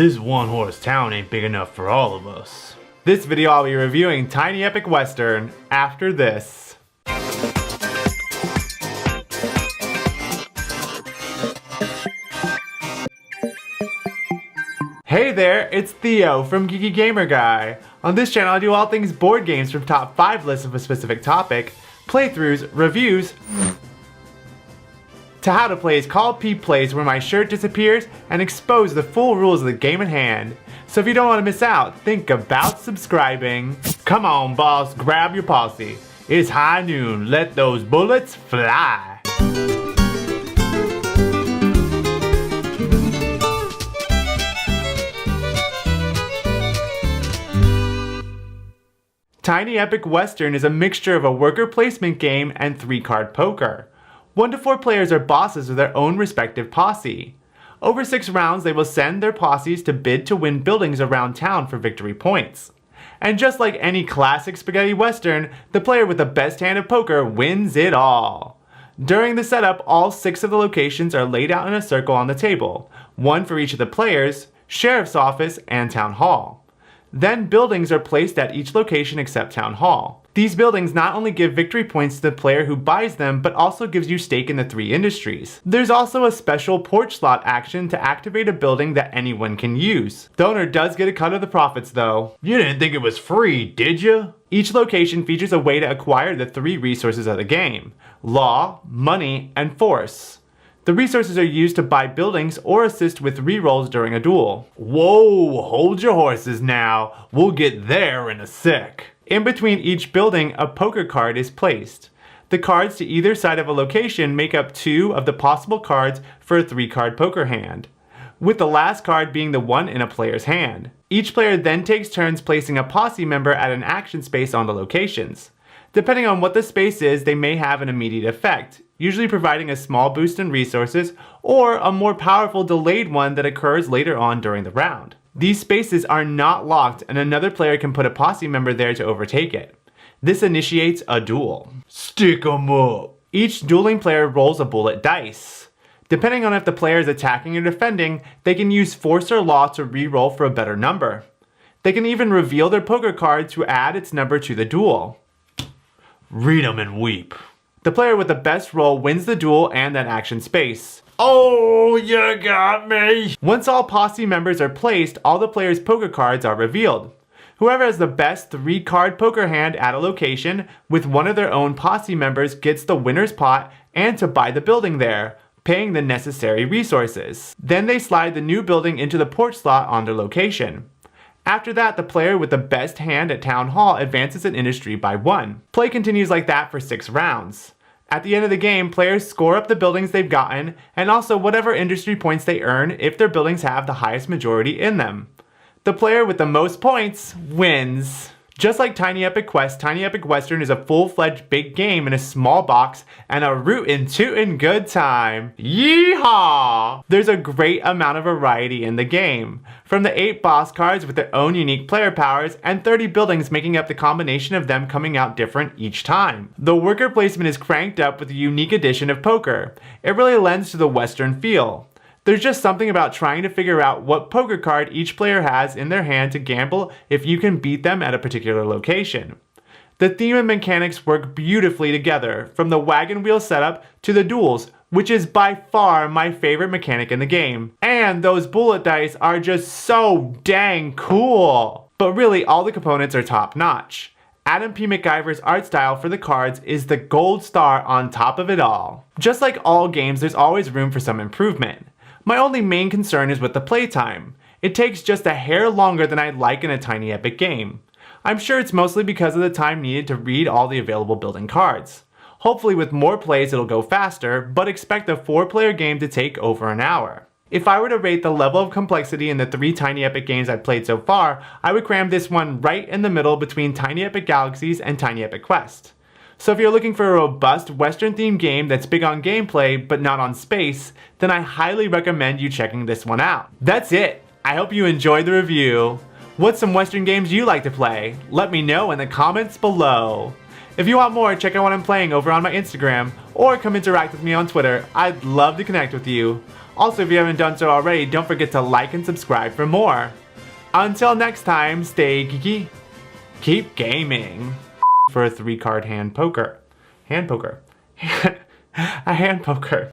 This one-horse town ain't big enough for all of us. This video I'll be reviewing Tiny Epic Western after this. Hey there, it's Theo from Geeky Gamer Guy. On this channel I do all things board games from top 5 lists of a specific topic, playthroughs, reviews, to how to play Call P Plays where my shirt disappears and expose the full rules of the game at hand. So if you don't want to miss out, think about subscribing. Come on boss, grab your posse. It's high noon, let those bullets fly. Tiny Epic Western is a mixture of a worker placement game and 3-card poker. 1 to 4 players are bosses of their own respective posse. Over 6 rounds they will send their posses to bid to win buildings around town for victory points. And just like any classic spaghetti western, the player with the best hand of poker wins it all. During the setup, all 6 of the locations are laid out in a circle on the table, 1 for each of the players, sheriff's office, and town hall. Then buildings are placed at each location except town hall. These buildings not only give victory points to the player who buys them, but also gives you stake in the 3 industries. There's also a special porch slot action to activate a building that anyone can use. The owner does get a cut of the profits though. You didn't think it was free, did you? Each location features a way to acquire the 3 resources of the game: law, money, and force. The resources are used to buy buildings or assist with rerolls during a duel. Whoa, hold your horses now. We'll get there in a sec. In between each building, a poker card is placed. The cards to either side of a location make up 2 of the possible cards for a 3-card poker hand, with the last card being the one in a player's hand. Each player then takes turns placing a posse member at an action space on the locations. Depending on what the space is, they may have an immediate effect, usually providing a small boost in resources, or a more powerful delayed one that occurs later on during the round. These spaces are not locked and another player can put a posse member there to overtake it. This initiates a duel. Stick 'em up! Each dueling player rolls a bullet dice. Depending on if the player is attacking or defending, they can use force or law to re-roll for a better number. They can even reveal their poker card to add its number to the duel. Read 'em and weep. The player with the best roll wins the duel and that action space. Oh, you got me! Once all posse members are placed, all the players' poker cards are revealed. Whoever has the best 3-card poker hand at a location with one of their own posse members gets the winner's pot and to buy the building there, paying the necessary resources. Then they slide the new building into the porch slot on their location. After that, the player with the best hand at Town Hall advances an industry by 1. Play continues like that for 6 rounds. At the end of the game, players score up the buildings they've gotten, and also whatever industry points they earn if their buildings have the highest majority in them. The player with the most points wins. Just like Tiny Epic Quest, Tiny Epic Western is a full-fledged big game in a small box and a rootin' tootin' good time. Yeehaw! There's a great amount of variety in the game, from the 8 boss cards with their own unique player powers and 30 buildings making up the combination of them coming out different each time. The worker placement is cranked up with a unique addition of poker. It really lends to the Western feel. There's just something about trying to figure out what poker card each player has in their hand to gamble if you can beat them at a particular location. The theme and mechanics work beautifully together, from the wagon wheel setup to the duels, which is by far my favorite mechanic in the game. And those bullet dice are just so dang cool! But really, all the components are top notch. Adam P. McIver's art style for the cards is the gold star on top of it all. Just like all games, there's always room for some improvement. My only main concern is with the playtime. It takes just a hair longer than I'd like in a Tiny Epic game. I'm sure it's mostly because of the time needed to read all the available building cards. Hopefully with more plays it'll go faster, but expect a 4-player game to take over an hour. If I were to rate the level of complexity in the 3 Tiny Epic games I've played so far, I would cram this one right in the middle between Tiny Epic Galaxies and Tiny Epic Quest. So if you're looking for a robust Western-themed game that's big on gameplay but not on space, then I highly recommend you checking this one out. That's it! I hope you enjoyed the review. What's some Western games you like to play? Let me know in the comments below. If you want more, check out what I'm playing over on my Instagram, or come interact with me on Twitter. I'd love to connect with you. Also, if you haven't done so already, don't forget to like and subscribe for more. Until next time, stay geeky, keep gaming. For a 3-card hand poker. A hand poker.